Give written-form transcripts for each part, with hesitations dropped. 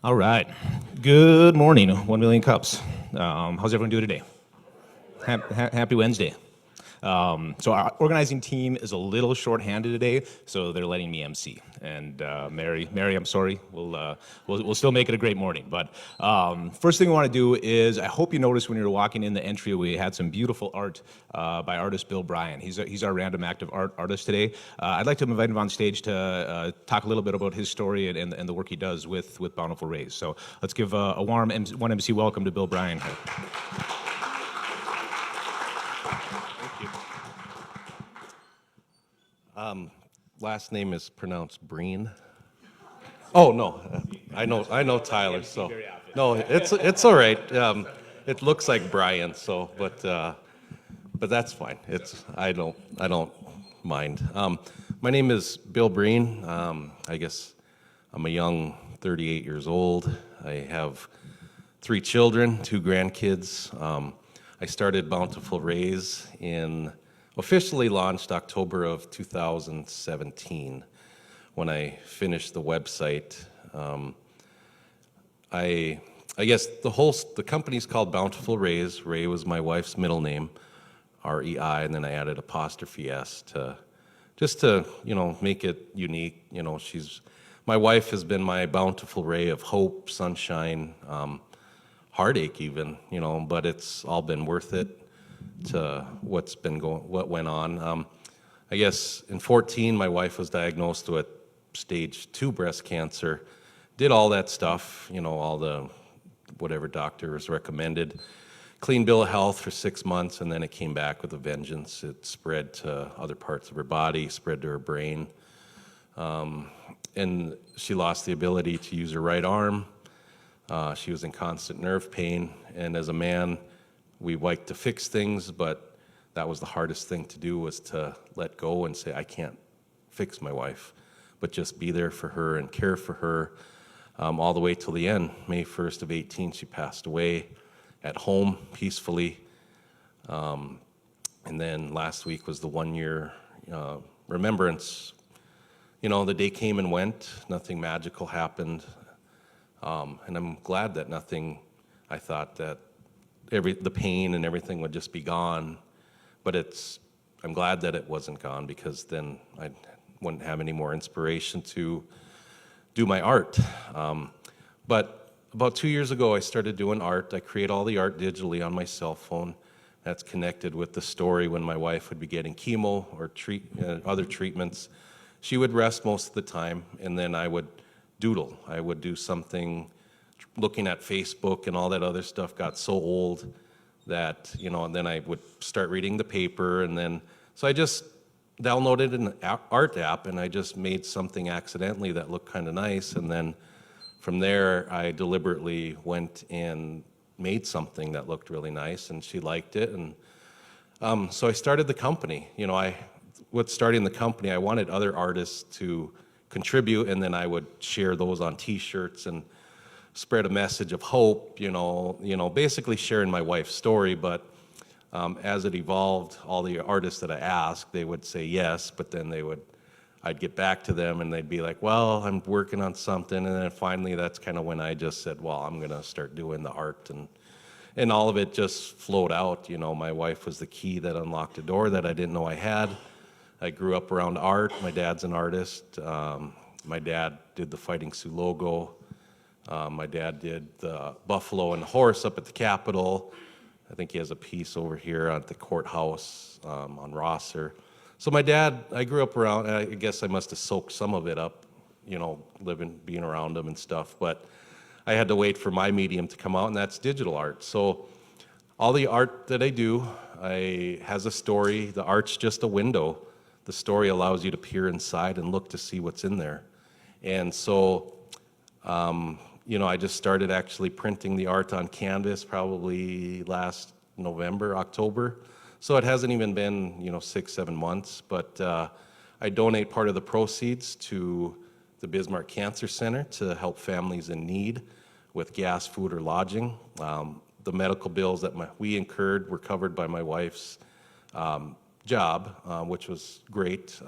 All right. Good morning, 1 million cups. How's everyone doing today? Happy Wednesday. So our organizing team is a little short-handed today, so they're letting me MC. And Mary, I'm sorry. We'll still make it a great morning. But first thing I want to do is, I hope you noticed when you were walking in the entry, we had some beautiful art by artist Bill Bryan. He's our random active artist today. I'd like to invite him on stage to talk a little bit about his story and the work he does with Bountiful Rays. So let's give a warm 1MC welcome to Bill Bryan. Last name is pronounced Breen. Oh no, I know Tyler. So no, it's all right. It looks like Brian. So, but that's fine. I don't mind. My name is Bill Breen. I guess I'm a young 38 years old. I have 3 children, 2 grandkids. I started Bountiful Rays officially launched October of 2017 when I finished the website. I guess the company's called Bountiful Rays. Ray was my wife's middle name, R-E-I, and then I added apostrophe S to make it unique. My wife has been my bountiful ray of hope, sunshine, heartache even, but it's all been worth it to what went on. I guess in 2014, my wife was diagnosed with stage 2 breast cancer. Did all that stuff, all the whatever doctors recommended. Clean bill of health for 6 months, and then it came back with a vengeance. It spread to other parts of her body, spread to her brain. And she lost the ability to use her right arm. She was in constant nerve pain, and as a man, we like to fix things, but that was the hardest thing to do, was to let go and say, I can't fix my wife, but just be there for her and care for her all the way till the end. May 1st of 2018, she passed away at home peacefully. And then last week was the 1-year remembrance. The day came and went, nothing magical happened. And I'm glad that I thought that the pain and everything would just be gone, but I'm glad that it wasn't gone, because then I wouldn't have any more inspiration to do my art. But about 2 years ago, I started doing art. I create all the art digitally on my cell phone. That's connected with the story when my wife would be getting chemo or other treatments. She would rest most of the time, and then I would doodle. I would do something. Looking at Facebook and all that other stuff got so old that, and then I would start reading the paper, and then, so I just downloaded an art app, and I just made something accidentally that looked kind of nice, and then from there, I deliberately went and made something that looked really nice, and she liked it, and so I started the company. With starting the company, I wanted other artists to contribute, and then I would share those on T-shirts and spread a message of hope, basically sharing my wife's story. But as it evolved, all the artists that I asked, they would say yes, but then I'd get back to them and they'd be like, well, I'm working on something. And then finally, that's kind of when I just said, well, I'm going to start doing the art. And all of it just flowed out. My wife was the key that unlocked a door that I didn't know I had. I grew up around art. My dad's an artist. My dad did the Fighting Sioux logo. My dad did the buffalo and the horse up at the Capitol. I think he has a piece over here at the courthouse on Rosser. So my dad, I grew up around, I guess I must have soaked some of it up, being around him and stuff. But I had to wait for my medium to come out, and that's digital art. So all the art that I do has a story. The art's just a window. The story allows you to peer inside and look to see what's in there. And so I just started actually printing the art on canvas probably last November, October. So it hasn't even been, 6-7 months, but I donate part of the proceeds to the Bismarck Cancer Center to help families in need with gas, food, or lodging. The medical bills that we incurred were covered by my wife's job, which was great.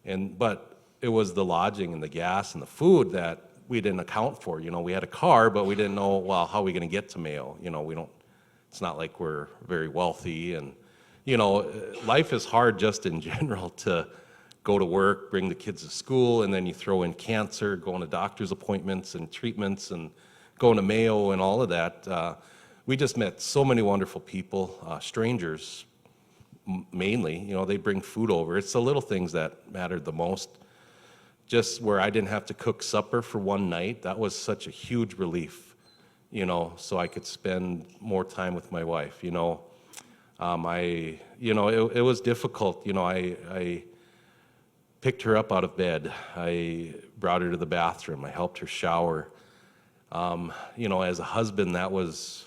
But it was the lodging and the gas and the food that we didn't account for. We had a car, but we didn't know, well, how are we going to get to Mayo? It's not like we're very wealthy, and life is hard just in general, to go to work, bring the kids to school, and then you throw in cancer, going to doctor's appointments and treatments, and going to Mayo and all of that. We just met so many wonderful people, strangers mainly. They bring food over. It's the little things that mattered the most. Just where I didn't have to cook supper for one night, that was such a huge relief, so I could spend more time with my wife. It was difficult. I picked her up out of bed. I brought her to the bathroom. I helped her shower. As a husband, that was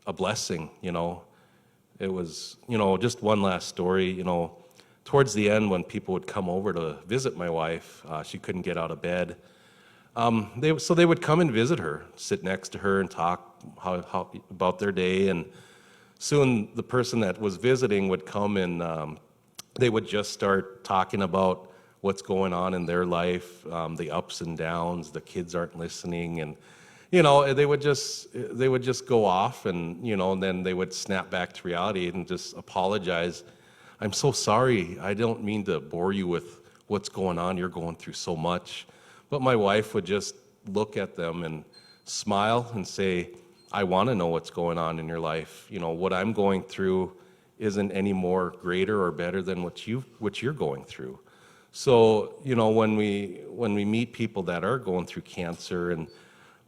a blessing. It was, just one last story. Towards the end, when people would come over to visit my wife, she couldn't get out of bed. They would come and visit her, sit next to her, and talk how about their day. And soon, the person that was visiting would come, and they would just start talking about what's going on in their life, the ups and downs. The kids aren't listening, and they would just go off, and and then they would snap back to reality and just apologize. I'm so sorry. I don't mean to bore you with what's going on. You're going through so much. But my wife would just look at them and smile and say, I want to know what's going on in your life. What I'm going through isn't any more greater or better than what you're going through. So, when we meet people that are going through cancer, and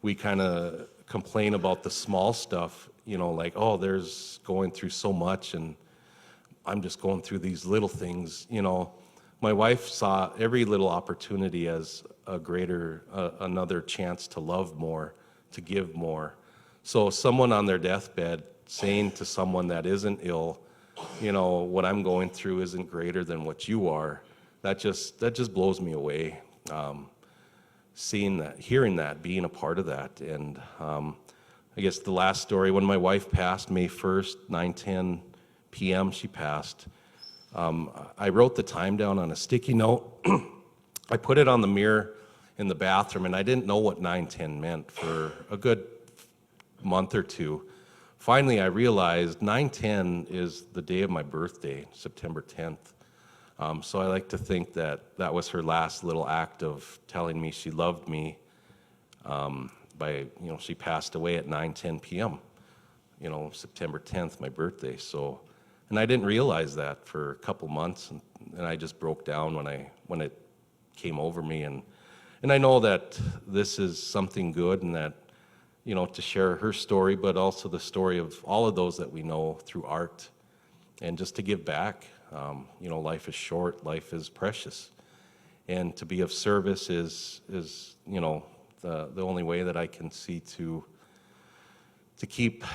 we kind of complain about the small stuff, like, oh, there's going through so much, and I'm just going through these little things. My wife saw every little opportunity as another chance to love more, to give more. So someone on their deathbed saying to someone that isn't ill, what I'm going through isn't greater than what you are, that just blows me away. Seeing that, hearing that, being a part of that. And I guess the last story, when my wife passed, May 1st, 9:10 p.m., she passed. I wrote the time down on a sticky note. I put it on the mirror in the bathroom, and I didn't know what 9:10 meant for a good month or two. Finally, I realized 9:10 is the day of my birthday, September 10th. So I like to think that was her last little act of telling me she loved me. She passed away at 9:10 p.m., September 10th, my birthday. So, and I didn't realize that for a couple months, and I just broke down when it came over me. And I know that this is something good, and that, to share her story, but also the story of all of those that we know through art, and just to give back. Life is short, life is precious, and to be of service is the only way that I can see to keep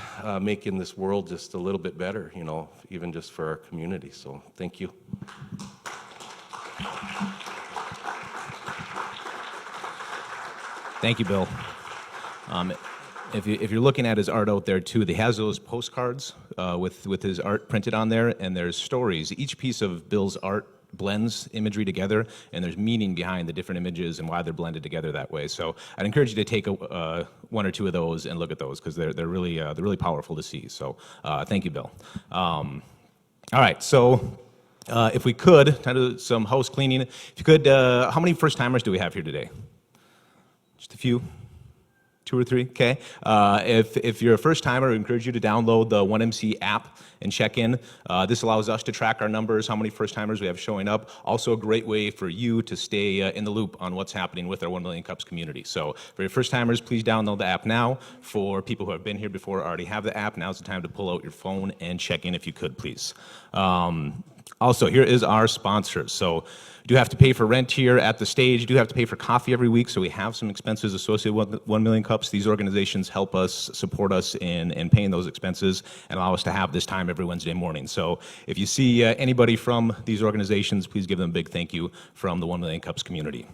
making this world just a little bit better, even just for our community. So thank you. Thank you, Bill. If you're looking at his art out there too, he has those postcards with his art printed on there, and there's stories. Each piece of Bill's art blends imagery together, and there's meaning behind the different images and why they're blended together that way. So I'd encourage you to take one or two of those and look at those, because they're really powerful to see. So thank you, Bill. All right, so if we could, time to do some house cleaning. If you could, how many first timers do we have here today? Just a few. 2 or 3, okay. If you're a first timer, I encourage you to download the 1MC app and check in. This allows us to track our numbers, how many first timers we have showing up. Also a great way for you to stay in the loop on what's happening with our 1 Million Cups community. So for your first timers, please download the app now. For people who have been here before, already have the app, now's the time to pull out your phone and check in if you could, please. Also, here is our sponsors. So you do have to pay for rent here at the stage. You do have to pay for coffee every week, so we have some expenses associated with 1 Million Cups. These organizations help us, support us in paying those expenses, and allow us to have this time every Wednesday morning. So if you see anybody from these organizations, please give them a big thank you from the 1 Million Cups community.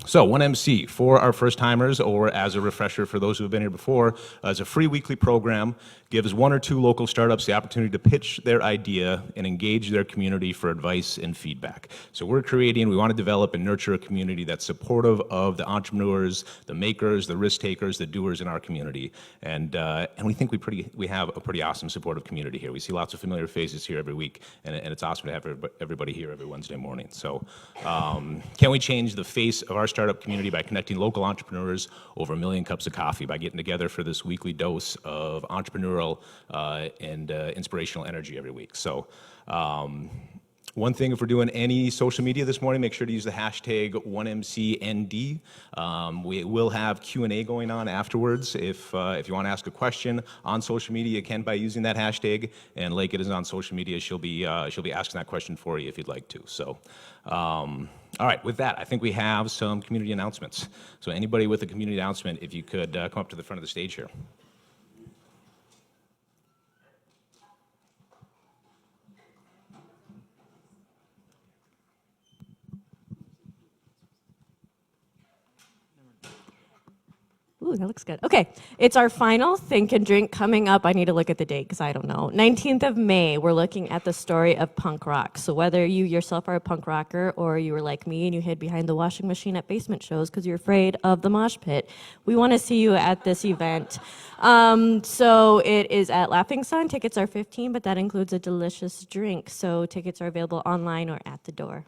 So 1MC, for our first timers, or as a refresher for those who have been here before, is a free weekly program, gives 1 or 2 local startups the opportunity to pitch their idea and engage their community for advice and feedback. So we want to develop and nurture a community that's supportive of the entrepreneurs, the makers, the risk takers, the doers in our community. And we think we have a pretty awesome supportive community here. We see lots of familiar faces here every week, and it's awesome to have everybody here every Wednesday morning. So can we change the face of our startup community by connecting local entrepreneurs over 1 million cups of coffee, by getting together for this weekly dose of entrepreneurial and inspirational energy every week. So one thing, if we're doing any social media this morning, make sure to use the hashtag 1MCND. We will have Q&A going on afterwards. If you want to ask a question on social media, you can by using that hashtag. And Laket is on social media. She'll be asking that question for you if you'd like to. So, all right, with that, I think we have some community announcements. So anybody with a community announcement, if you could come up to the front of the stage here. Ooh, that looks good. Okay, it's our final Think and Drink coming up. I need to look at the date because I don't know. 19th of May, we're looking at the story of punk rock. So whether you yourself are a punk rocker or you were like me and you hid behind the washing machine at basement shows because you're afraid of the mosh pit, we want to see you at this event. So it is at Laughing Sun. Tickets are $15, but that includes a delicious drink. So tickets are available online or at the door.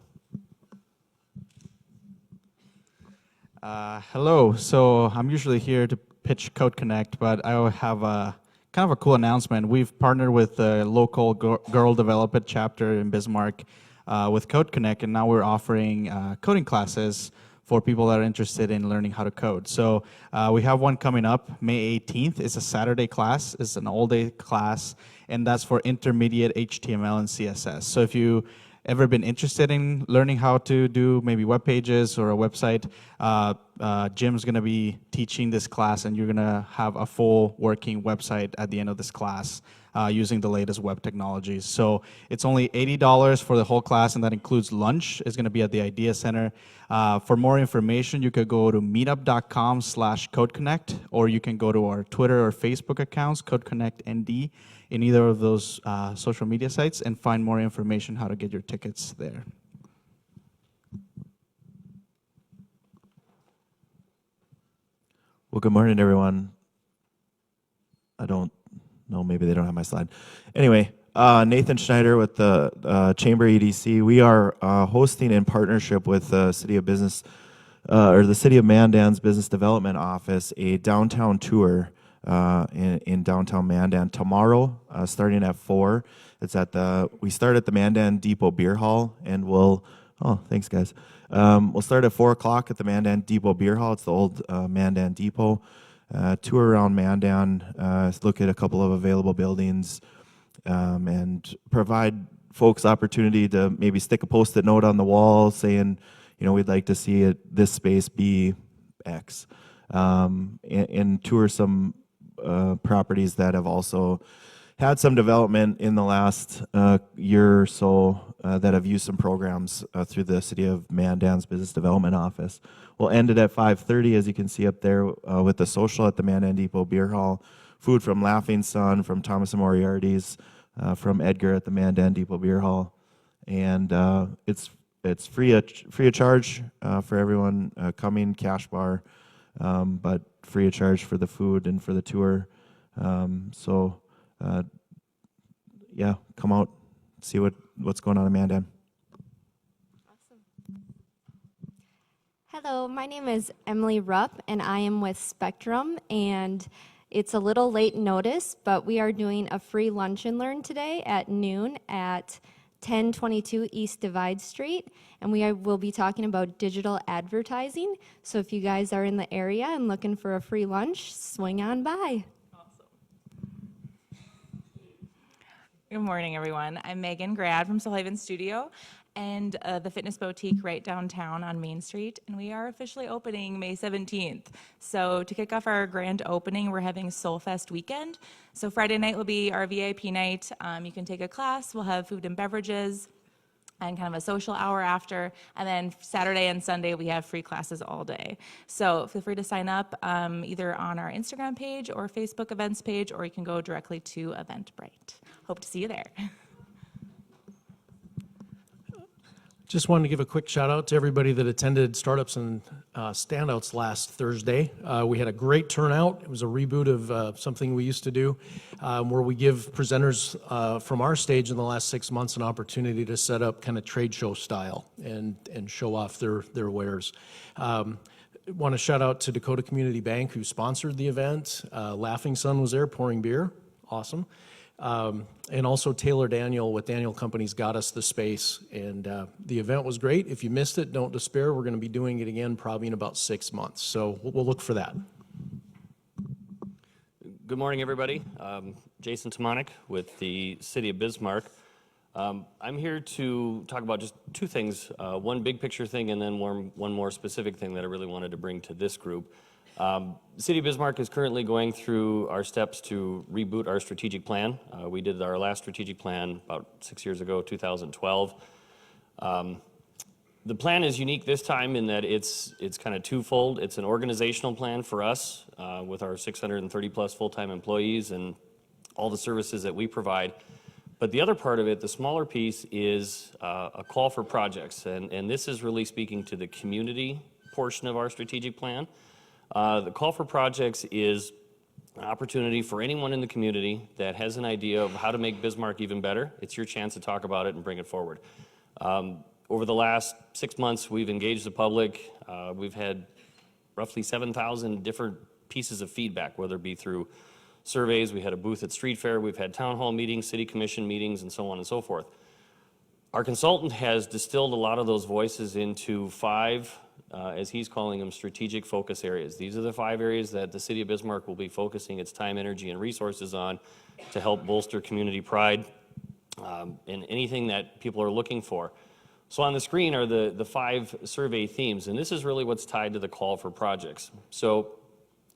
Hello. So I'm usually here to pitch Code Connect, but I have a kind of a cool announcement. We've partnered with the local Girl Develop It chapter in Bismarck with Code Connect, and now we're offering coding classes for people that are interested in learning how to code. So we have one coming up May 18th. It's a Saturday class. It's an all-day class, and that's for intermediate HTML and CSS. So if you ever been interested in learning how to do maybe web pages or a website, Jim's going to be teaching this class, and you're going to have a full working website at the end of this class using the latest web technologies. So it's only $80 for the whole class, and that includes lunch. It's going to be at the Idea Center. For more information, you could go to meetup.com/CodeConnect, or you can go to our Twitter or Facebook accounts, CodeConnectND, in either of those social media sites, and find more information how to get your tickets there. Well, good morning, everyone. I don't know, maybe they don't have my slide. Anyway, Nathan Schneider with the Chamber EDC. We are hosting in partnership with the City of the City of Mandan's Business Development Office a downtown tour in downtown Mandan tomorrow, starting at 4. We start at the Mandan Depot Beer Hall, and thanks guys. We'll start at 4 o'clock at the Mandan Depot Beer Hall. It's the old Mandan Depot. Tour around Mandan, look at a couple of available buildings, and provide folks opportunity to maybe stick a Post-it note on the wall saying, we'd like to see this space be X, and tour some properties that have also had some development in the last year or so that have used some programs through the City of Mandan's Business Development Office. We'll end it at 5:30, as you can see up there, with the social at the Mandan Depot Beer Hall. Food from Laughing Sun, from Thomas and Moriarty's, from Edgar at the Mandan Depot Beer Hall, and it's free of charge for everyone coming. Cash bar, but free of charge for the food and for the tour. Yeah, come out, see what's going on in Mandan. Awesome. Hello, my name is Emily Rupp, and I am with Spectrum, and it's a little late notice, but we are doing a free lunch and learn today at noon at 1022 East Divide Street, and we will be talking about digital advertising. So if you guys are in the area and looking for a free lunch, swing on by. Good morning, everyone. I'm Megan Grad from Soulhaven Studio and the Fitness Boutique right downtown on Main Street, and we are officially opening May 17th. So to kick off our grand opening, we're having Soulfest weekend. So Friday night will be our VIP night. You can take a class. We'll have food and beverages. and kind of a social hour after. And then Saturday and Sunday, we have free classes all day. So feel free to sign up either on our Instagram page or Facebook events page, or you can go directly to Eventbrite. Hope to see you there. Just wanted to give a quick shout out to everybody that attended Startups and Standouts last Thursday. We had a great turnout. It was a reboot of something we used to do where we give presenters from our stage in the last 6 months an opportunity to set up kind of trade show style and show off their wares. Want to shout out to Dakota Community Bank who sponsored the event. Laughing Sun was there pouring beer. Awesome. And also Taylor Daniel with Daniel Companies got us the space, and the event was great. If you missed it, don't despair. We're going to be doing it again probably in about 6 months, so we'll look for that. Good morning, everybody. Jason Tomanek with the City of Bismarck. I'm here to talk about just two things, one big picture thing and then one more specific thing that I really wanted to bring to this group. The City of Bismarck is currently going through our steps to reboot our strategic plan. We did our last strategic plan about 6 years ago, 2012. The plan is unique this time in that it's kind of twofold. It's an organizational plan for us with our 630 plus full-time employees and all the services that we provide. But the other part of it, the smaller piece, is a call for projects. And this is really speaking to the community portion of our strategic plan. The call for projects is an opportunity for anyone in the community that has an idea of how to make Bismarck even better. It's your chance to talk about it and bring it forward. Over the last 6 months, we've engaged the public. We've had roughly 7,000 different pieces of feedback, whether it be through surveys. We had a booth at Street Fair. We've had town hall meetings, city commission meetings, and so on and so forth. Our consultant has distilled a lot of those voices into 5 as he's calling them, strategic focus areas. These are the 5 areas that the City of Bismarck will be focusing its time, energy, and resources on to help bolster community pride and anything that people are looking for. So on the screen are the 5 survey themes, and this is really what's tied to the call for projects. So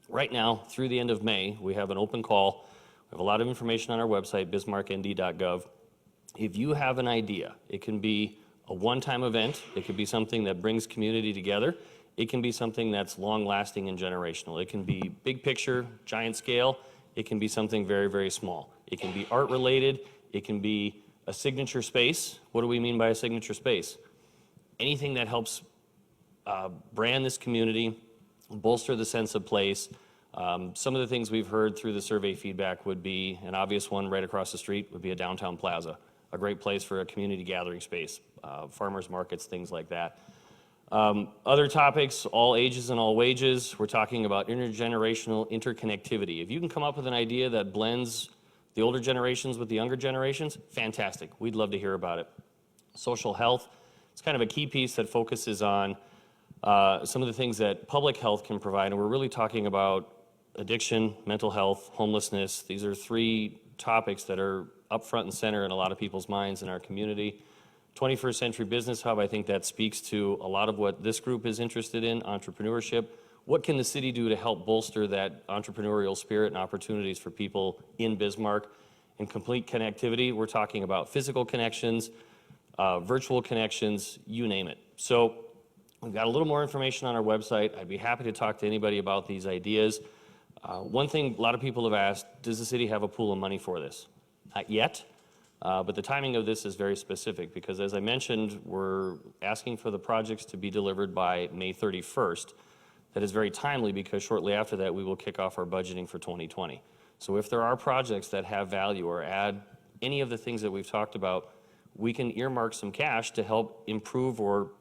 right now, through the end of May, we have an open call. We have a lot of information on our website, bismarcknd.gov. If you have an idea, it can be a one-time event. It could be something that brings community together. It can be something that's long-lasting and generational. It can be big picture, giant scale. It can be something very, very small. It can be art-related. It can be a signature space. What do we mean by a signature space? Anything that helps brand this community, bolster the sense of place. Some of the things we've heard through the survey feedback would be, an obvious one right across the street would be a downtown plaza, a great place for a community gathering space, farmers markets, things like that. Other topics, all ages and all wages. We're talking about intergenerational interconnectivity. If you can come up with an idea that blends the older generations with the younger generations, fantastic. We'd love to hear about it. Social health, it's kind of a key piece that focuses on some of the things that public health can provide, and we're really talking about addiction, mental health, homelessness. These are 3 topics that are up front and center in a lot of people's minds in our community. 21st Century Business Hub, I think that speaks to a lot of what this group is interested in, entrepreneurship. What can the city do to help bolster that entrepreneurial spirit and opportunities for people in Bismarck? And complete connectivity, we're talking about physical connections, virtual connections, you name it. So we've got a little more information on our website. I'd be happy to talk to anybody about these ideas. One thing a lot of people have asked, does the city have a pool of money for this? Not yet, but the timing of this is very specific because, as I mentioned, we're asking for the projects to be delivered by May 31st. That is very timely because shortly after that we will kick off our budgeting for 2020. So if there are projects that have value or add any of the things that we've talked about, we can earmark some cash to help improve or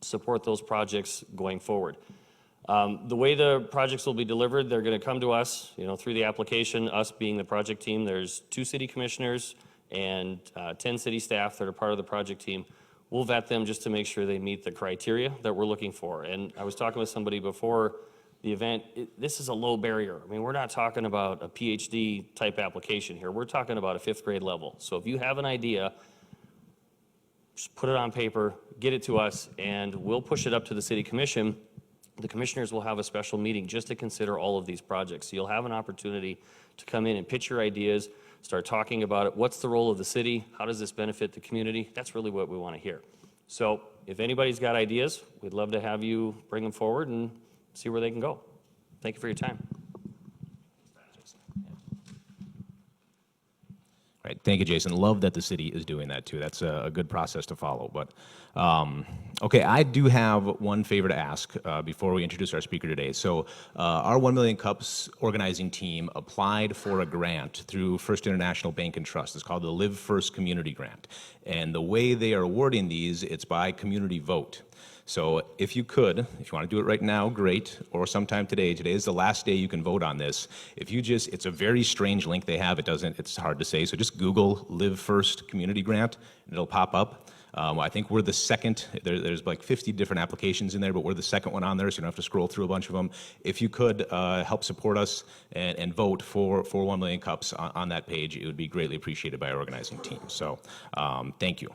support those projects going forward. The way the projects will be delivered, they're going to come to us, through the application, us being the project team. There's 2 city commissioners and 10 city staff that are part of the project team. We'll vet them just to make sure they meet the criteria that we're looking for. And I was talking with somebody before the event. This is a low barrier. I mean, we're not talking about a PhD type application here. We're talking about a 5th grade level. So if you have an idea, just put it on paper, get it to us, and we'll push it up to the city commission. The commissioners will have a special meeting just to consider all of these projects. So you'll have an opportunity to come in and pitch your ideas. start talking about it. What's the role of the city? How does this benefit the community? That's really what we want to hear. So if anybody's got ideas, we'd love to have you bring them forward and see where they can go. Thank you for your time. Right. Thank you, Jason. Love that the city is doing that too. That's a good process to follow. But okay, I do have one favor to ask before we introduce our speaker today. So our 1 Million Cups organizing team applied for a grant through First International Bank and Trust. It's called the Live First Community Grant. And the way they are awarding these, it's by community vote. So if you want to do it right now, great, or sometime today. Today is the last day you can vote on this. It's a very strange link they have. It's hard to say. So just Google Live First Community Grant, and it'll pop up. I think we're the second. There's like 50 different applications in there, but we're the second one on there, so you don't have to scroll through a bunch of them. If you could help support us and vote for 1 Million Cups on that page, it would be greatly appreciated by our organizing team. So thank you.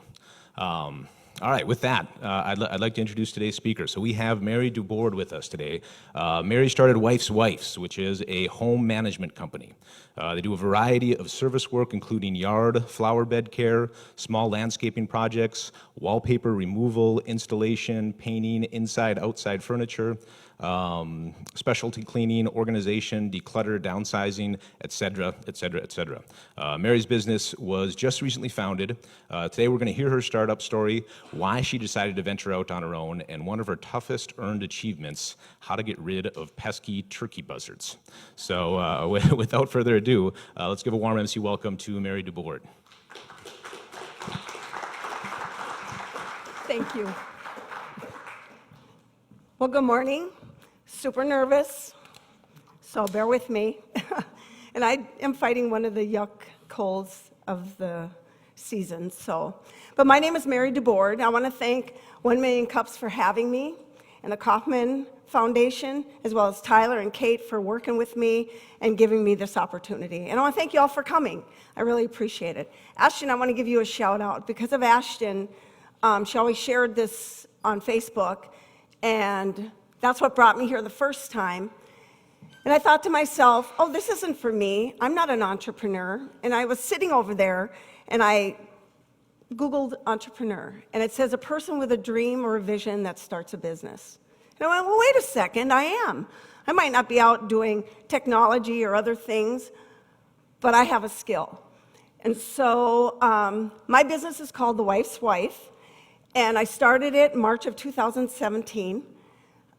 All right, with that, I'd like to introduce today's speaker. So we have Mary DuBord with us today. Mary started Wife's Wives, which is a home management company. They do a variety of service work, including yard, flower bed care, small landscaping projects, wallpaper removal, installation, painting, inside, outside furniture, specialty cleaning, organization, declutter, downsizing, et cetera, et cetera, et cetera. Mary's business was just recently founded. Today we're going to hear her startup story, why she decided to venture out on her own, and one of her toughest earned achievements, how to get rid of pesky turkey buzzards. So without further ado, let's give a warm MC welcome to Mary DuBord. Thank you. Well, good morning. Super nervous, so bear with me. And I am fighting one of the yuck colds of the season, But my name is Mary DuBord. I want to thank 1 Million Cups for having me, and the Kaufman Foundation, as well as Tyler and Kate for working with me and giving me this opportunity. And I want to thank you all for coming. I really appreciate it. Ashton, I want to give you a shout out. Because of Ashton, she always shared this on Facebook, and that's what brought me here the first time. And I thought to myself, oh, this isn't for me. I'm not an entrepreneur. And I was sitting over there, and I Googled entrepreneur, and it says a person with a dream or a vision that starts a business. And I went, well, wait a second, I am. I might not be out doing technology or other things, but I have a skill. And so my business is called The Wife's Wife, and I started it in March of 2017.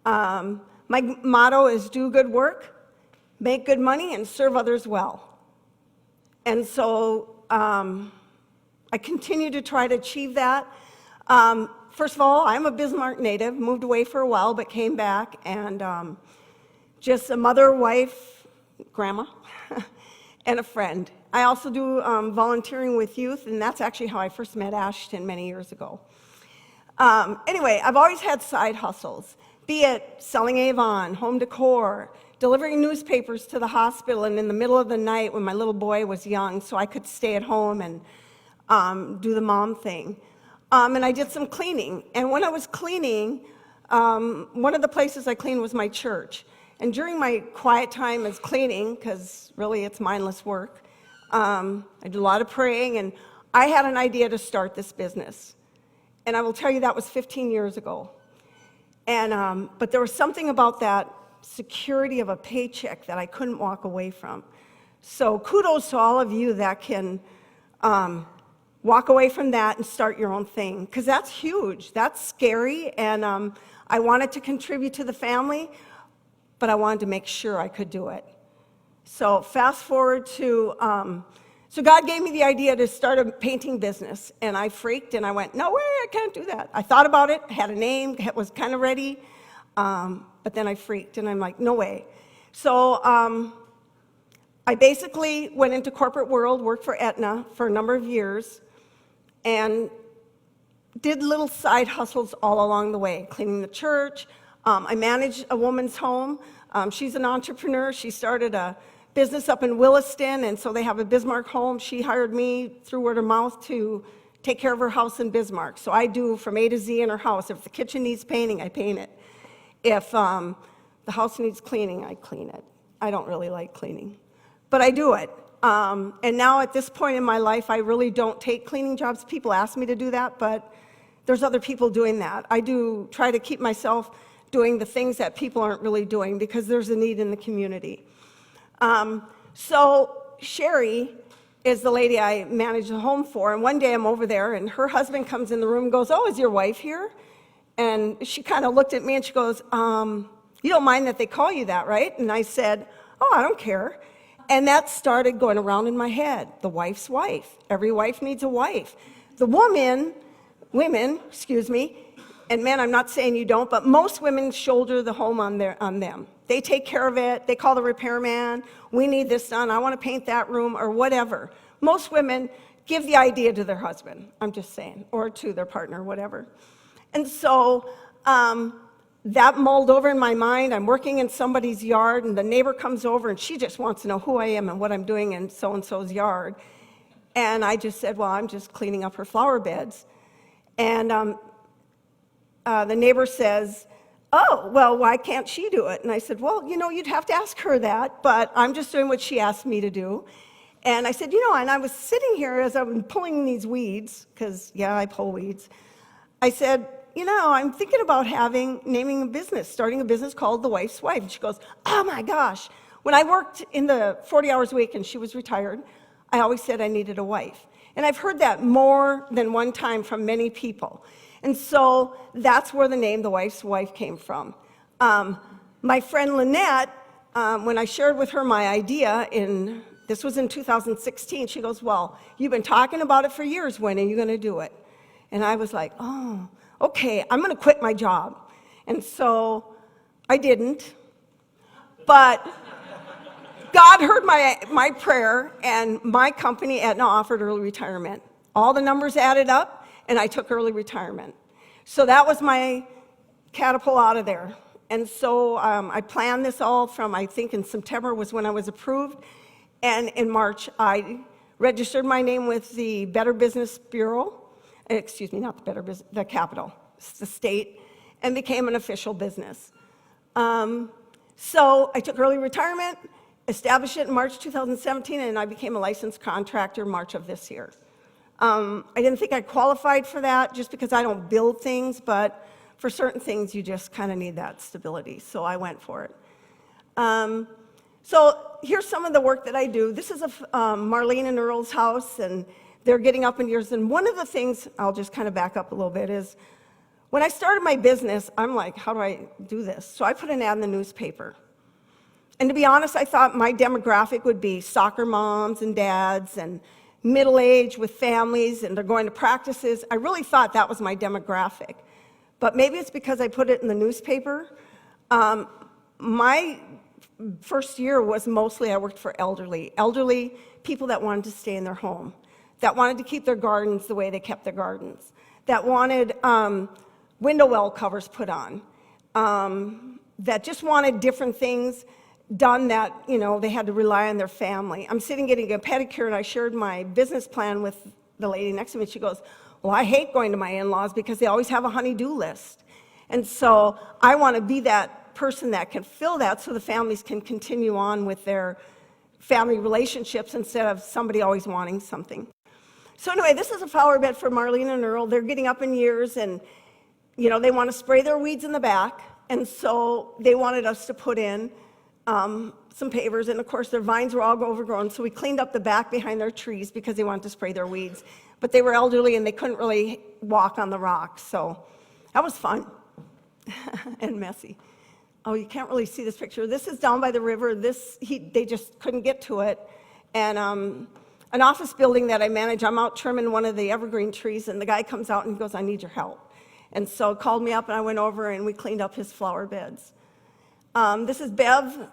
My motto is do good work, make good money, and serve others well. And so I continue to try to achieve that. First of all, I'm a Bismarck native, moved away for a while, but came back, and just a mother, wife, grandma, and a friend. I also do volunteering with youth, and that's actually how I first met Ashton many years ago. Anyway, I've always had side hustles, be it selling Avon, home decor, delivering newspapers to the hospital, and in the middle of the night when my little boy was young, so I could stay at home and do the mom thing. And I did some cleaning. And when I was cleaning, one of the places I cleaned was my church. And during my quiet time as cleaning, because really it's mindless work, I did a lot of praying, and I had an idea to start this business. And I will tell you that was 15 years ago. And but there was something about that security of a paycheck that I couldn't walk away from. So kudos to all of you that can walk away from that and start your own thing, because that's huge. That's scary, and I wanted to contribute to the family, but I wanted to make sure I could do it. So fast forward to, so God gave me the idea to start a painting business, and I freaked, and I went, no way, I can't do that. I thought about it, had a name, was kind of ready, but then I freaked, and I'm like, no way. So I basically went into corporate world, worked for Aetna for a number of years, and did little side hustles all along the way, cleaning the church. I managed a woman's home. She's an entrepreneur. She started a business up in Williston, and so they have a Bismarck home. She hired me through word of mouth to take care of her house in Bismarck. So I do from A to Z in her house. If the kitchen needs painting, I paint it. If the house needs cleaning, I clean it. I don't really like cleaning, but I do it. And now at this point in my life, I really don't take cleaning jobs. People ask me to do that, but there's other people doing that. I do try to keep myself doing the things that people aren't really doing because there's a need in the community. So Sherry is the lady I manage the home for, and one day I'm over there, and her husband comes in the room and goes, "Oh, is your wife here?" And she kind of looked at me and she goes, "You don't mind that they call you that, right?" And I said, "Oh, I don't care." And that started going around in my head. The wife's wife. Every wife needs a wife. The women, excuse me, and men, I'm not saying you don't, but most women shoulder the home on them. They take care of it. They call the repairman. "We need this done. I want to paint that room," or whatever. Most women give the idea to their husband, I'm just saying, or to their partner, whatever. And so that mulled over in my mind. I'm working in somebody's yard, and the neighbor comes over, and she just wants to know who I am and what I'm doing in so-and-so's yard. And I just said, "Well, I'm just cleaning up her flower beds." And the neighbor says, "Oh, well, why can't she do it?" And I said, "Well, you'd have to ask her that, but I'm just doing what she asked me to do." And I said, and I was sitting here as I'm pulling these weeds, because, yeah, I pull weeds. I said, I'm thinking about naming a business, starting a business called The Wife's Wife. And she goes, "Oh my gosh." When I worked in the 40 hours a week and she was retired, I always said I needed a wife. And I've heard that more than one time from many people. And so that's where the name The Wife's Wife came from. My friend Lynette, when I shared with her my idea this was in 2016, she goes, "Well, you've been talking about it for years. When are you going to do it?" And I was like, "Oh, okay, I'm going to quit my job." And so I didn't. But God heard my prayer, and my company, Aetna, offered early retirement. All the numbers added up, and I took early retirement. So that was my catapult out of there. And so I planned this all from, I think in September was when I was approved. And in March, I registered my name with the Better Business Bureau, excuse me, not the Better Business, the Capitol, the state, and became an official business. So I took early retirement, established it in March 2017, and I became a licensed contractor March of this year. I didn't think I qualified for that just because I don't build things, but for certain things you just kind of need that stability, so I went for it. So here's some of the work that I do. This is Marlene and Earl's house, and they're getting up in years. And one of the things, I'll just kind of back up a little bit, is when I started my business, I'm like, how do I do this? So I put an ad in the newspaper. And to be honest, I thought my demographic would be soccer moms and dads and middle-aged with families, and they're going to practices. I really thought that was my demographic. But maybe it's because I put it in the newspaper. My first year was mostly I worked for elderly people that wanted to stay in their home, that wanted to keep their gardens the way they kept their gardens, that wanted window well covers put on, that just wanted different things done that, they had to rely on their family. I'm sitting getting a pedicure, and I shared my business plan with the lady next to me. She goes, "Well, I hate going to my in-laws because they always have a honey-do list. And so I want to be that person that can fill that so the families can continue on with their family relationships instead of somebody always wanting something." So anyway, this is a flower bed for Marlene and Earl. They're getting up in years, and they want to spray their weeds in the back, and so they wanted us to put in some pavers, and of course their vines were all overgrown, so we cleaned up the back behind their trees because they wanted to spray their weeds. But they were elderly and they couldn't really walk on the rocks, so that was fun and messy. Oh, you can't really see this picture. This is down by the river. They just couldn't get to it. And an office building that I manage, I'm out trimming one of the evergreen trees, and the guy comes out and he goes, "I need your help." And so called me up, and I went over and we cleaned up his flower beds. This is Bev.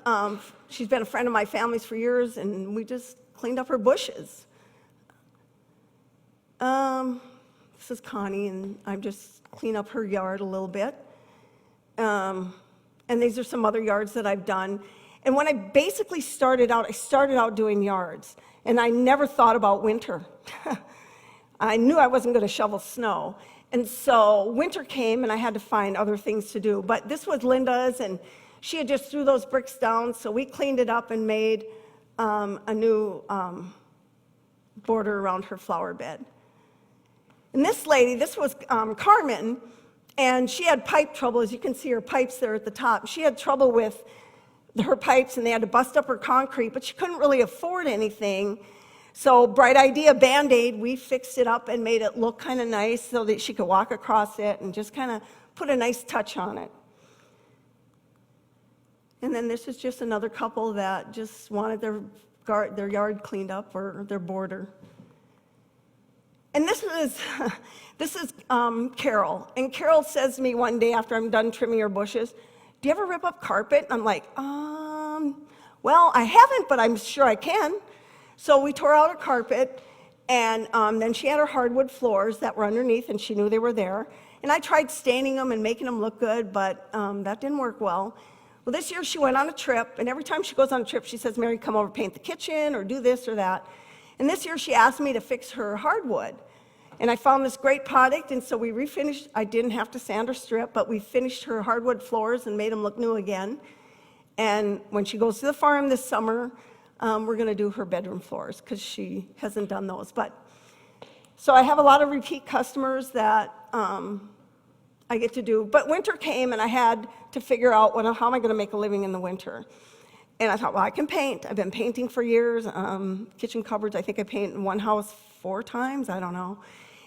She's been a friend of my family's for years, and we just cleaned up her bushes. This is Connie, and I just clean up her yard a little bit. And these are some other yards that I've done. And when I basically started out doing yards, and I never thought about winter. I knew I wasn't going to shovel snow. And so winter came, and I had to find other things to do. But this was Linda's, and she had just threw those bricks down, so we cleaned it up and made a new border around her flower bed. And this lady, this was Carmen, and she had pipe trouble. As you can see her pipes there at the top. She had trouble with her pipes, and they had to bust up her concrete, but she couldn't really afford anything. So bright idea, Band-Aid, we fixed it up and made it look kind of nice so that she could walk across it and just kind of put a nice touch on it. And then this is just another couple that just wanted their yard cleaned up or their border. And this is Carol. And Carol says to me one day after I'm done trimming her bushes, "Do you ever rip up carpet?" And I'm like, well, I haven't, but I'm sure I can. So we tore out her carpet, and then she had her hardwood floors that were underneath, and she knew they were there. And I tried staining them and making them look good, but that didn't work well. Well, this year she went on a trip, and every time she goes on a trip, she says, "Mary, come over, paint the kitchen, or do this or that." And this year she asked me to fix her hardwood. And I found this great product, and so we refinished. I didn't have to sand or strip, but we finished her hardwood floors and made them look new again. And when she goes to the farm this summer, we're going to do her bedroom floors because she hasn't done those. So I have a lot of repeat customers that I get to do. But winter came, and I had to figure out how am I going to make a living in the winter. And I thought, well, I can paint. I've been painting for years. Kitchen cupboards, I think I painted in one house 4 times. I don't know.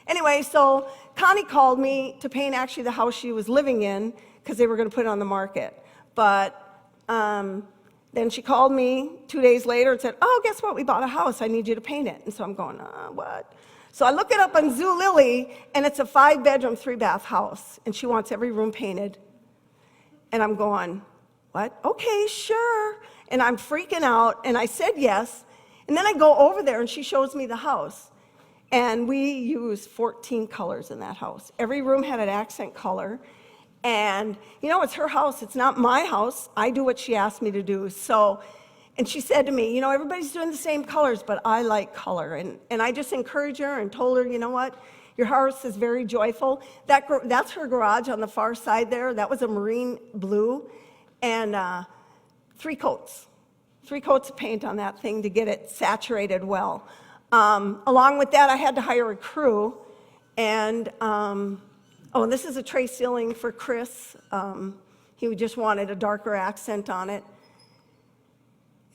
Anyway, so Connie called me to paint actually the house she was living in because they were going to put it on the market. But then she called me 2 days later and said, "Oh, guess what? We bought a house. I need you to paint it." And so I'm going, what? So I look it up on Zulily, and it's a 5-bedroom, 3-bath house, and she wants every room painted. And I'm going, what? Okay, sure. And I'm freaking out, and I said yes. And then I go over there, and she shows me the house. And we used 14 colors in that house. Every room had an accent color. And, it's her house. It's not my house. I do what she asked me to do. And she said to me, everybody's doing the same colors, but I like color. And I just encouraged her and told her, you know what? Your house is very joyful. That's her garage on the far side there. That was a marine blue. And 3 coats. 3 coats of paint on that thing to get it saturated well. Along with that, I had to hire a crew. And this is a tray ceiling for Chris. He just wanted a darker accent on it.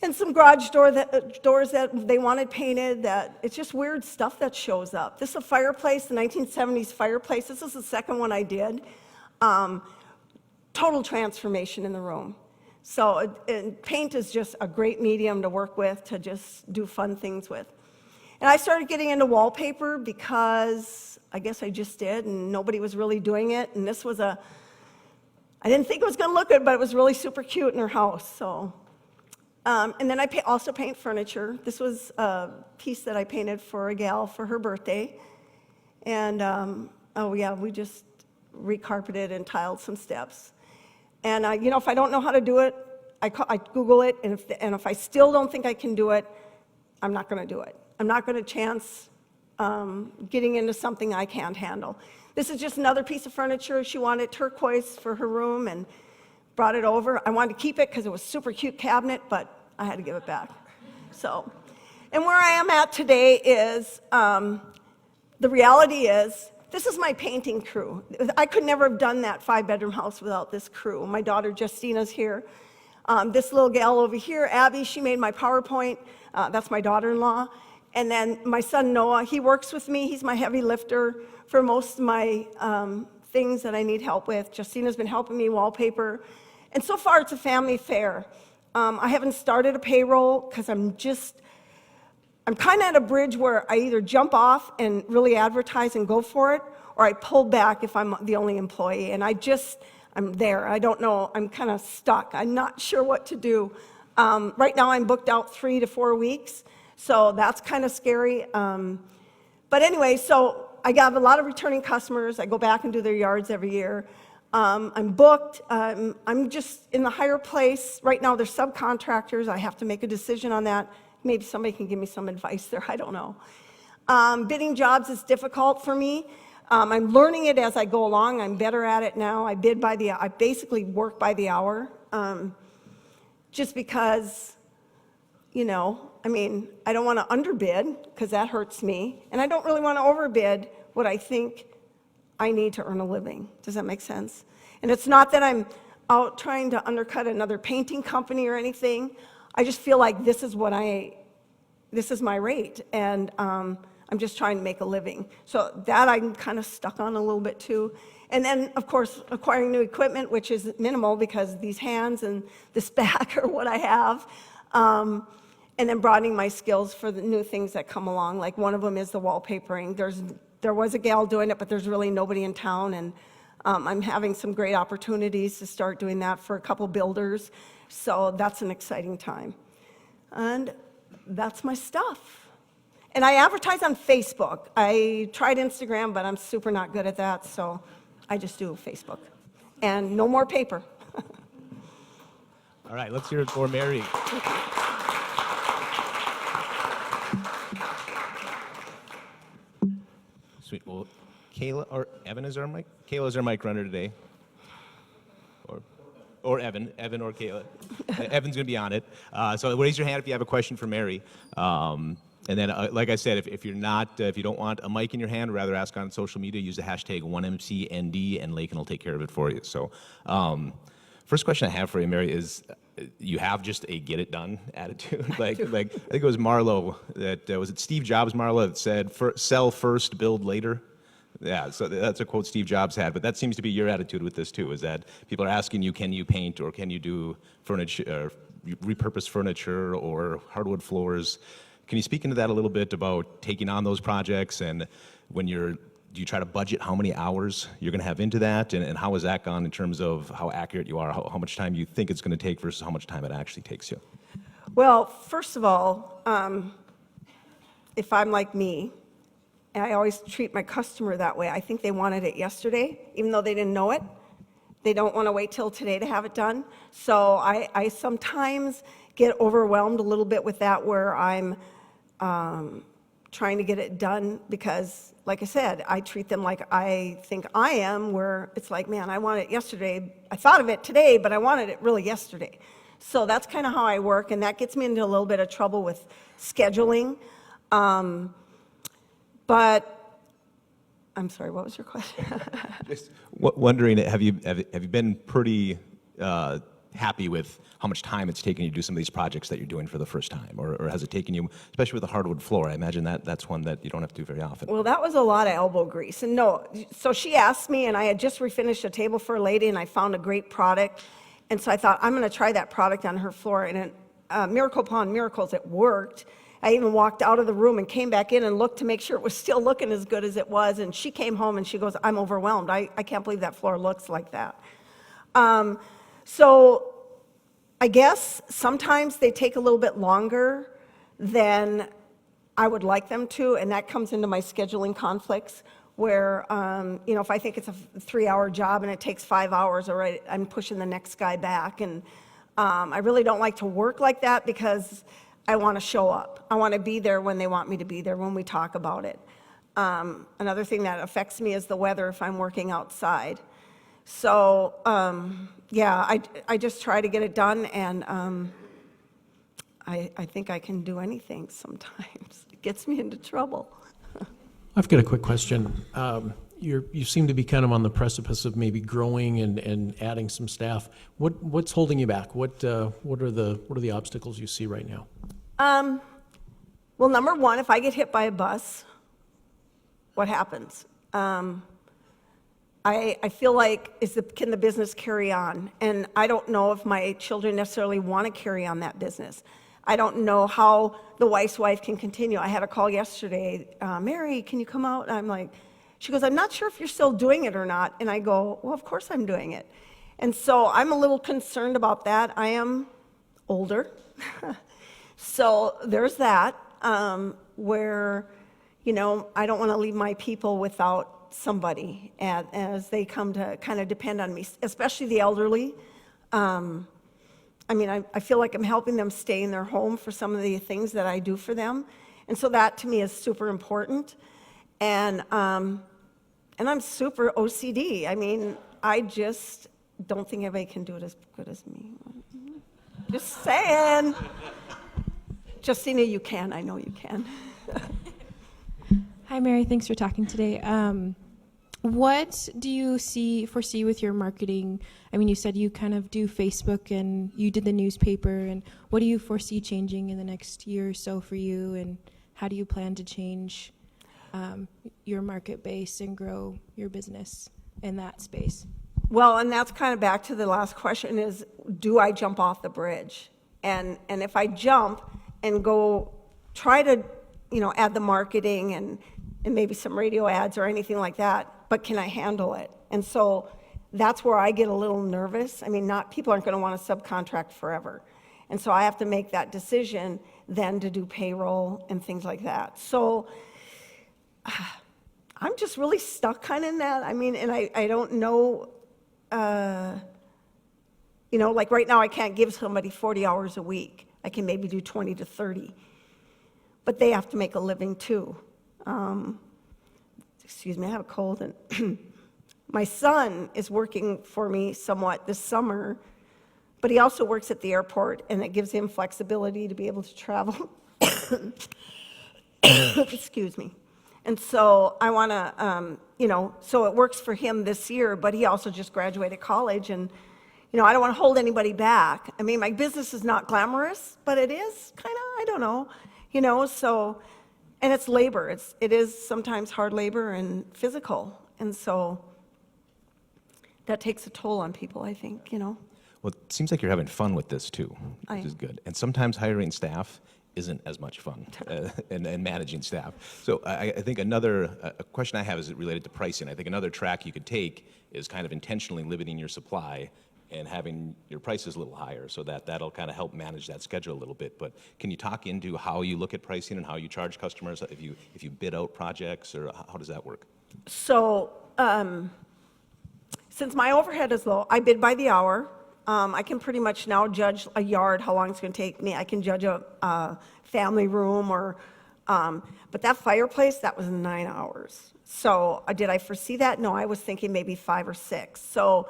And some garage doors that they wanted painted. It's just weird stuff that shows up. This is a fireplace, the 1970s fireplace. This is the second one I did. Total transformation in the room. So paint is just a great medium to work with, to just do fun things with. And I started getting into wallpaper because I guess I just did, and nobody was really doing it. And this was I didn't think it was going to look good, but it was really super cute in her house. So, and then I also paint furniture. This was a piece that I painted for a gal for her birthday. And, we just recarpeted and tiled some steps. And, if I don't know how to do it, I Google it, and if I still don't think I can do it, I'm not going to do it. I'm not going to chance getting into something I can't handle. This is just another piece of furniture. She wanted turquoise for her room and brought it over. I wanted to keep it because it was a super cute cabinet, but I had to give it back. So, and where I am at today is, the reality is, this is my painting crew. I could never have done that 5-bedroom house without this crew. My daughter Justina's here. This little gal over here, Abby, she made my PowerPoint. That's my daughter-in-law. And then my son Noah, he works with me. He's my heavy lifter for most of my things that I need help with. Justina's been helping me wallpaper. And so far, it's a family affair. I haven't started a payroll because I'm kind of at a bridge where I either jump off and really advertise and go for it, or I pull back if I'm the only employee. And I'm there. I don't know. I'm kind of stuck. I'm not sure what to do. Right now, I'm booked out 3 to 4 weeks, so that's kind of scary. But anyway, so I got a lot of returning customers. I go back and do their yards every year. I'm booked. I'm just in the higher place. Right now, they're subcontractors. I have to make a decision on that. Maybe somebody can give me some advice there. I don't know. Bidding jobs is difficult for me. I'm learning it as I go along. I'm better at it now. I basically work by the hour, just because I mean, I don't want to underbid because that hurts me, and I don't really want to overbid what I think I need to earn a living. Does that make sense? And it's not that I'm out trying to undercut another painting company or anything. I just feel like this is my rate, and I'm just trying to make a living. So that I'm kind of stuck on a little bit too. And then, of course, acquiring new equipment, which is minimal because these hands and this back are what I have. And then broadening my skills for the new things that come along. Like one of them is the wallpapering. There was a gal doing it, but there's really nobody in town. And I'm having some great opportunities to start doing that for a couple builders. So that's an exciting time. And that's my stuff. And I advertise on Facebook. I tried Instagram, but I'm super not good at that. So I just do Facebook. And no more paper. All right, let's hear it for Mary. Sweet. Well, Kayla or Evan is our mic. Kayla is our mic runner today. Or Evan or Kayla. Evan's going to be on it. So raise your hand if you have a question for Mary. And then, like I said, if you don't want a mic in your hand, rather ask on social media. Use the hashtag 1MCND, and Lakin will take care of it for you. So, first question I have for you, Mary, is you have just a get it done attitude. like I think it was Marlo that was it Steve Jobs, Marlo, that said, "Sell first, build later." Yeah, so that's a quote Steve Jobs had, but that seems to be your attitude with this too, is that people are asking you, can you paint or can you do furniture, repurpose furniture or hardwood floors? Can you speak into that a little bit about taking on those projects, and do you try to budget how many hours you're going to have into that, and how has that gone in terms of how accurate you are, how much time you think it's going to take versus how much time it actually takes you? Well, first of all, if I'm like me, and I always treat my customer that way, I think they wanted it yesterday, even though they didn't know it. They don't want to wait till today to have it done. So I sometimes get overwhelmed a little bit with that, where I'm trying to get it done because, like I said, I treat them like I think I am, where it's like, man, I want it yesterday. I thought of it today, but I wanted it really yesterday. So that's kind of how I work, and that gets me into a little bit of trouble with scheduling. But I'm sorry, what was your question? Just wondering, have you been pretty happy with how much time it's taken you to do some of these projects that you're doing for the first time, or has it taken you, especially with the hardwood floor? I imagine that's one that you don't have to do very often. Well, that was a lot of elbow grease. And no, so she asked me, and I had just refinished a table for a lady, and I found a great product. And so I thought, I'm going to try that product on her floor. And miracle upon miracles, it worked. I even walked out of the room and came back in and looked to make sure it was still looking as good as it was. And she came home and she goes, I'm overwhelmed. I can't believe that floor looks like that. So I guess sometimes they take a little bit longer than I would like them to, and that comes into my scheduling conflicts where, if I think it's a 3-hour job and it takes 5 hours, all right, I'm pushing the next guy back. And I really don't like to work like that because I want to show up. I want to be there when they want me to be there, when we talk about it. Another thing that affects me is the weather if I'm working outside. So, I just try to get it done, and I think I can do anything sometimes. It gets me into trouble. I've got a quick question. You seem to be kind of on the precipice of maybe growing and adding some staff. What's holding you back? What are the obstacles you see right now? Well, number one, if I get hit by a bus, what happens? I feel like, can the business carry on? And I don't know if my children necessarily want to carry on that business. I don't know how the wife's wife can continue. I had a call yesterday, Mary, can you come out? I'm like, she goes, I'm not sure if you're still doing it or not. And I go, well, of course I'm doing it. And so I'm a little concerned about that. I am older. So there's that, where, I don't want to leave my people without somebody as they come to kind of depend on me, especially the elderly. I feel like I'm helping them stay in their home for some of the things that I do for them. And so that to me is super important. And I'm super OCD. I just don't think anybody can do it as good as me. Just saying. Justina, you can. I know you can. Hi, Mary. Thanks for talking today. What do you foresee with your marketing? I mean, you said you kind of do Facebook and you did the newspaper. And what do you foresee changing in the next year or so for you? And how do you plan to change your market base and grow your business in that space? Well, and that's kind of back to the last question is, do I jump off the bridge? And if I jump and go try to, add the marketing and maybe some radio ads or anything like that, but can I handle it? And so that's where I get a little nervous. I mean, people aren't going to want to subcontract forever. And so I have to make that decision then to do payroll and things like that. So I'm just really stuck kind of in that. I mean, and I don't know, like right now I can't give somebody 40 hours a week. I can maybe do 20 to 30. But they have to make a living too. Excuse me, I have a cold. And my son is working for me somewhat this summer, but he also works at the airport, and it gives him flexibility to be able to travel. Excuse me. And so I want to, so it works for him this year, but he also just graduated college, and, I don't want to hold anybody back. I mean, my business is not glamorous, but it is kind of, I don't know, so. And it's labor. It is sometimes hard labor and physical. And so that takes a toll on people, I think, Well, it seems like you're having fun with this too, which is good. And sometimes hiring staff isn't as much fun and managing staff. So I think another question I have is related to pricing. I think another track you could take is kind of intentionally limiting your supply and having your prices a little higher, so that'll kind of help manage that schedule a little bit. But can you talk into how you look at pricing and how you charge customers if you bid out projects, or how does that work? So since my overhead is low, I bid by the hour. I can pretty much now judge a yard, how long it's going to take me. I can judge a family room but that fireplace, that was 9 hours. So did I foresee that? No, I was thinking maybe 5 or 6. So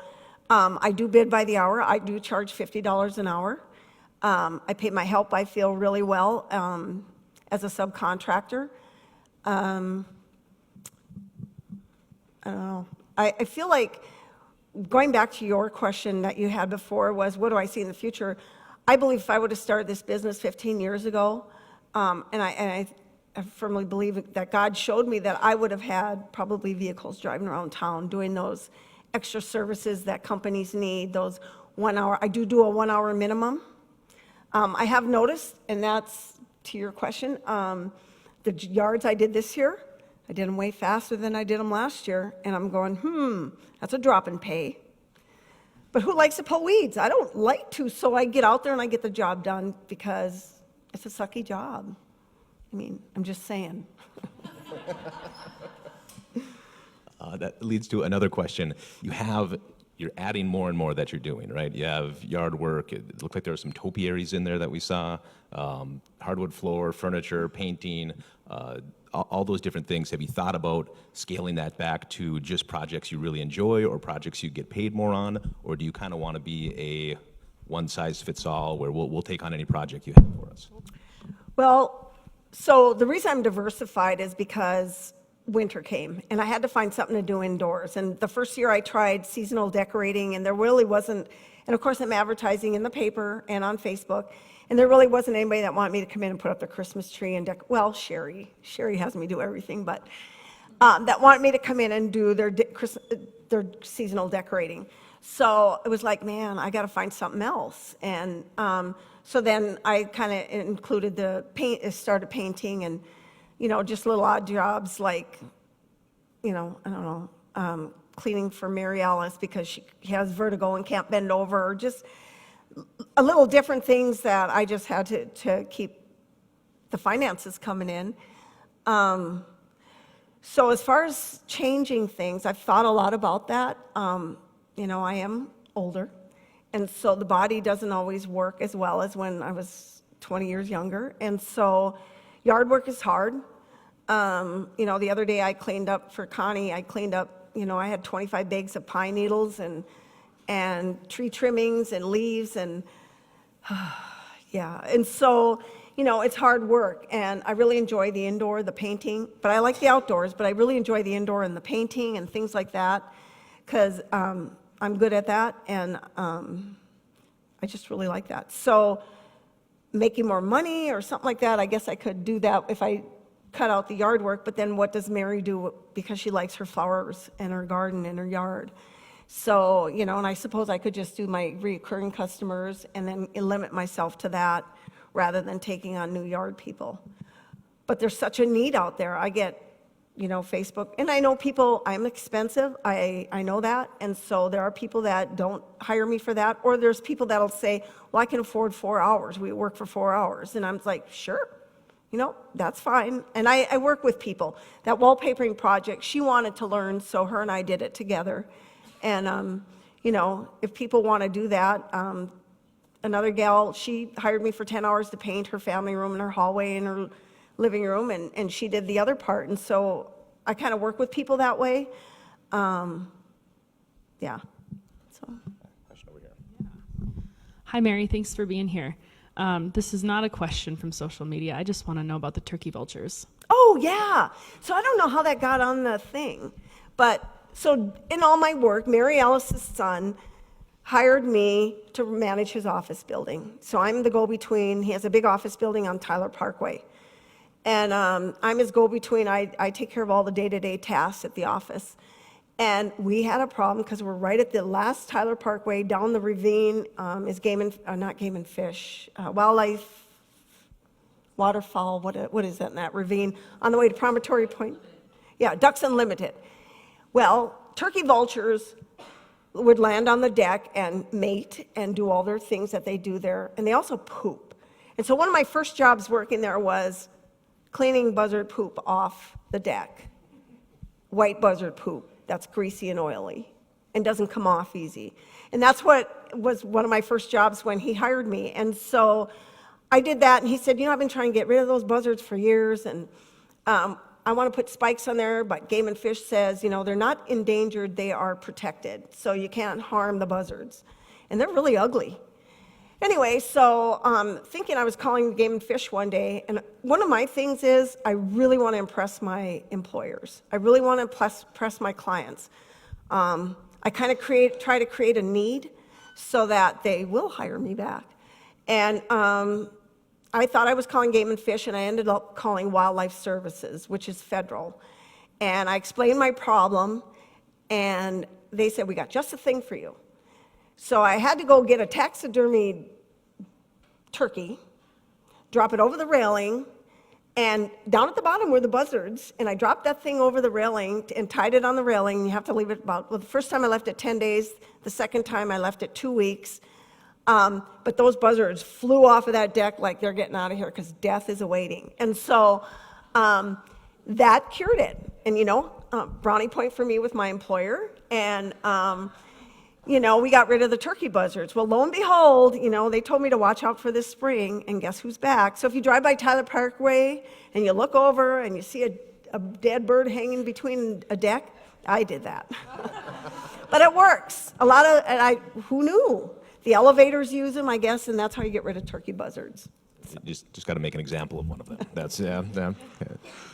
I do bid by the hour. I do charge $50 an hour. I pay my help, I feel, really well as a subcontractor. I don't know. I feel like, going back to your question that you had before was, what do I see in the future? I believe if I would have started this business 15 years ago, and I firmly believe that God showed me that I would have had probably vehicles driving around town doing those extra services that companies need, those 1 hour. I do a 1 hour minimum. I have noticed, and that's to your question, the yards I did this year, I did them way faster than I did them last year, and I'm going, that's a drop in pay. But who likes to pull weeds? I don't like to, so I get out there and I get the job done because it's a sucky job. I mean, I'm just saying. That leads to another question. You're adding more and more that you're doing, right? You have yard work. It looked like there were some topiaries in there that we saw, hardwood floor, furniture, painting, all those different things. Have you thought about scaling that back to just projects you really enjoy or projects you get paid more on? Or do you kind of want to be a one-size-fits-all where we'll take on any project you have for us? Well, so the reason I'm diversified is because winter came, and I had to find something to do indoors. And the first year I tried seasonal decorating, and there really wasn't, and of course I'm advertising in the paper and on Facebook, and there really wasn't anybody that wanted me to come in and put up the Christmas tree and well, Sherry has me do everything, but that wanted me to come in and do their seasonal decorating. So it was like, man, I got to find something else. And so then I kind of included started painting and, just little odd jobs like, I don't know, cleaning for Mary Alice because she has vertigo and can't bend over, or just a little different things that I just had to keep the finances coming in. So as far as changing things, I've thought a lot about that. I am older, and so the body doesn't always work as well as when I was 20 years younger, and so yard work is hard. The other day I cleaned up for Connie. I cleaned up, I had 25 bags of pine needles and tree trimmings and leaves and yeah. And so it's hard work, and I really enjoy the indoor, the painting, but I like the outdoors, but I really enjoy the indoor and the painting and things like that, because I'm good at that, and I just really like that. So making more money or something like that, I guess I could do that if I cut out the yard work, but then what does Mary do because she likes her flowers and her garden and her yard? So, and I suppose I could just do my recurring customers and then limit myself to that rather than taking on new yard people. But there's such a need out there. I get, Facebook, and I know people, I'm expensive, I know that, and so there are people that don't hire me for that, or there's people that'll say, well, I can afford 4 hours, we work for 4 hours, and I'm like, sure, that's fine. And I work with people. That wallpapering project, she wanted to learn, so her and I did it together. And, if people want to do that, another gal, she hired me for 10 hours to paint her family room and her hallway and her living room, and she did the other part. And so I kind of work with people that way. Yeah. So. Question over here. Hi, Mary. Thanks for being here. This is not a question from social media. I just want to know about the turkey vultures. Oh, yeah. So I don't know how that got on the thing. But so in all my work, Mary Ellis's son hired me to manage his office building. So I'm the go-between. He has a big office building on Tyler Parkway. And I'm his go-between. I take care of all the day-to-day tasks at the office. And we had a problem because we're right at the last Tyler Parkway. Down the ravine is not game and fish, wildlife, waterfowl, what is that in that ravine? On the way to Promontory Point? Yeah, Ducks Unlimited. Well, turkey vultures would land on the deck and mate and do all their things that they do there. And they also poop. And so one of my first jobs working there was cleaning buzzard poop off the deck. White buzzard poop. That's greasy and oily and doesn't come off easy. And that's what was one of my first jobs when he hired me. And so I did that, and he said, I've been trying to get rid of those buzzards for years, and I want to put spikes on there, but Game and Fish says, they're not endangered, they are protected, so you can't harm the buzzards. And they're really ugly. Anyway, so thinking I was calling Game and Fish one day, and one of my things is I really want to impress my employers. I really want to impress my clients. I kind of try to create a need so that they will hire me back. And I thought I was calling Game and Fish, and I ended up calling Wildlife Services, which is federal. And I explained my problem, and they said, we got just the thing for you. So I had to go get a taxidermied turkey, drop it over the railing, and down at the bottom were the buzzards, and I dropped that thing over the railing and tied it on the railing. You have to leave it the first time I left it 10 days, the second time I left it 2 weeks. But those buzzards flew off of that deck like they're getting out of here because death is awaiting. And so that cured it. And, brownie point for me with my employer, and we got rid of the turkey buzzards. Well, lo and behold, they told me to watch out for this spring, and guess who's back? So if you drive by Tyler Parkway and you look over and you see a dead bird hanging between a deck, I did that. But it works. Who knew? The elevators use them, I guess, and that's how you get rid of turkey buzzards. You just got to make an example of one of them. That's, yeah.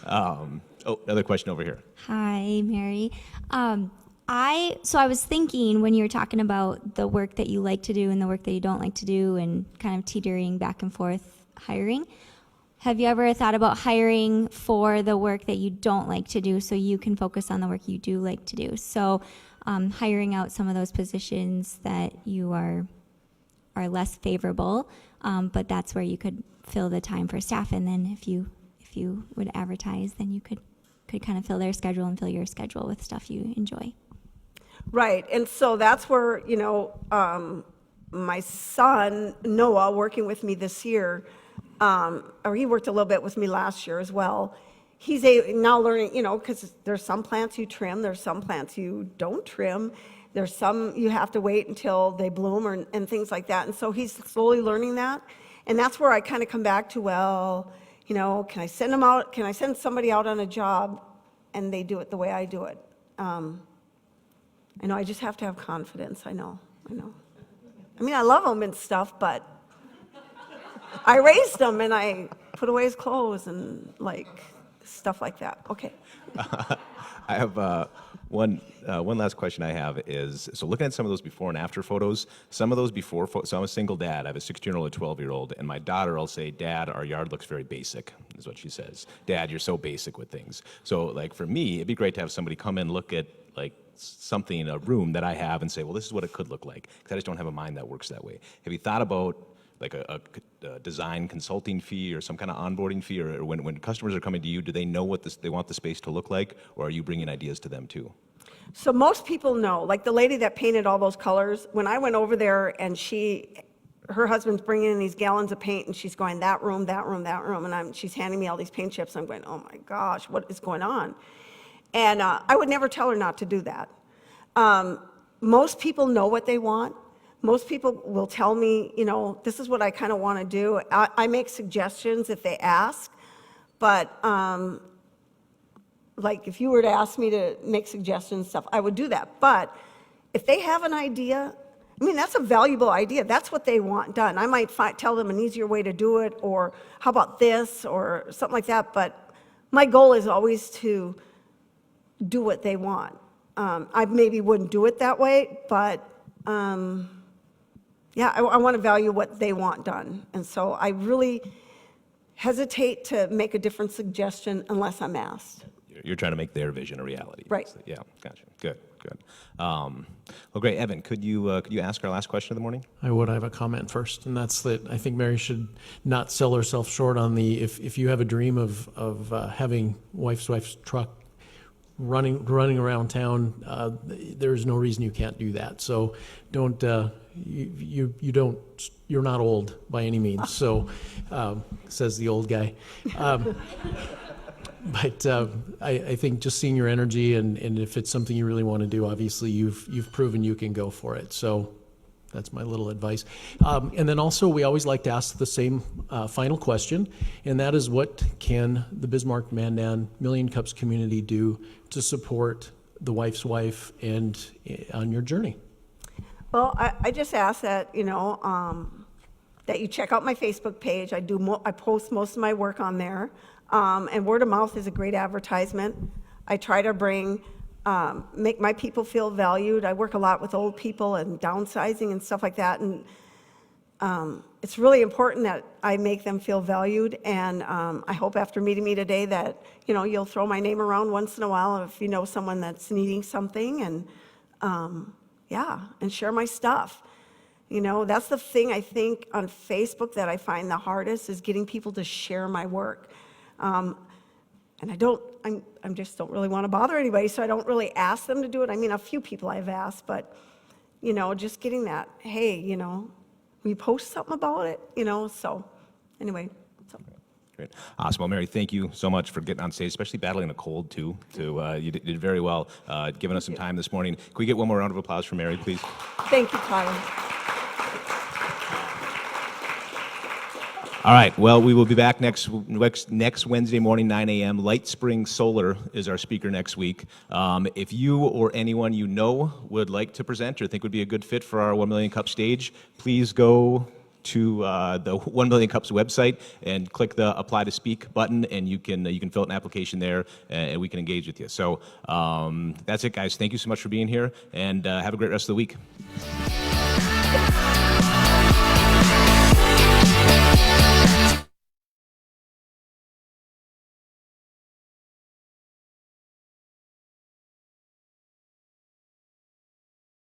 Another question over here. Hi, Mary. I was thinking when you were talking about the work that you like to do and the work that you don't like to do and kind of teetering back and forth hiring, have you ever thought about hiring for the work that you don't like to do so you can focus on the work you do like to do? So hiring out some of those positions that you are less favorable, but that's where you could fill the time for staff, and then if you would advertise, then you could kind of fill their schedule and fill your schedule with stuff you enjoy. Right, and so that's where, my son, Noah, working with me this year, or he worked a little bit with me last year as well. He's now learning, because there's some plants you trim, there's some plants you don't trim, there's some you have to wait until they bloom and things like that. And so he's slowly learning that. And that's where I kind of come back to, can I send them out? Can I send somebody out on a job and they do it the way I do it? I know I just have to have confidence. I know. I mean, I love them and stuff, but I raised him and I put away his clothes and like stuff like that. Okay. I have one last question I have is, so looking at some of those before and after photos, some of those before, so I'm a single dad, I have a 16-year-old, a 12-year-old, and my daughter will say, Dad, our yard looks very basic, is what she says. Dad, you're so basic with things. So like for me, it'd be great to have somebody come in, look at like something, a room that I have and say, well, this is what it could look like, because I just don't have a mind that works that way. Have you thought about like a design consulting fee or some kind of onboarding fee, or when customers are coming to you, do they know what they want the space to look like, or are you bringing ideas to them too? So most people know, like the lady that painted all those colors, when I went over there and her husband's bringing in these gallons of paint and she's going, that room, that room, that room, and she's handing me all these paint chips. I'm going, oh my gosh, what is going on? And I would never tell her not to do that. Most people know what they want. Most people will tell me, this is what I kind of want to do. I make suggestions if they ask, but like if you were to ask me to make suggestions and stuff, I would do that. But if they have an idea, that's a valuable idea. That's what they want done. I might tell them an easier way to do it, or how about this, or something like that. But my goal is always to do what they want. I maybe wouldn't do it that way, but yeah, I want to value what they want done. And so I really hesitate to make a different suggestion unless I'm asked. You're trying to make their vision a reality. Right. So, yeah, gotcha. Good. Well, great. Evan, could you ask our last question of the morning? I would. I have a comment first, and that's that I think Mary should not sell herself short on the, if you have a dream of having wife's truck running around town, there's no reason you can't do that. So don't, you're not old by any means. So, says the old guy. But I think just seeing your energy and if it's something you really want to do, obviously you've proven you can go for it. So that's my little advice. And then also we always like to ask the same final question, and that is, what can the Bismarck Mandan Million Cups community do to support the Wife's Wife and on your journey? Well, I just ask that, that you check out my Facebook page. I post most of my work on there. And word of mouth is a great advertisement. I try to make my people feel valued. I work a lot with old people and downsizing and stuff like that. And it's really important that I make them feel valued. And I hope after meeting me today that, you'll throw my name around once in a while if you know someone that's needing something, and and share my stuff. That's the thing I think on Facebook that I find the hardest, is getting people to share my work. And I just don't really want to bother anybody, so I don't really ask them to do it. A few people I've asked, but, just getting that, hey, will you post something about it? So anyway. Great. Awesome. Well, Mary, thank you so much for getting on stage, especially battling a cold, too. You did very well giving us some time this morning. Can we get one more round of applause for Mary, please? Thank you, Kyle. All right. Well, we will be back next Wednesday morning, 9 a.m. Light Spring Solar is our speaker next week. If you or anyone you know would like to present or think would be a good fit for our 1 Million Cup stage, please go to the 1 Million Cups website and click the Apply to Speak button, and you can fill out an application there, and we can engage with you. So that's it, guys. Thank you so much for being here, and have a great rest of the week.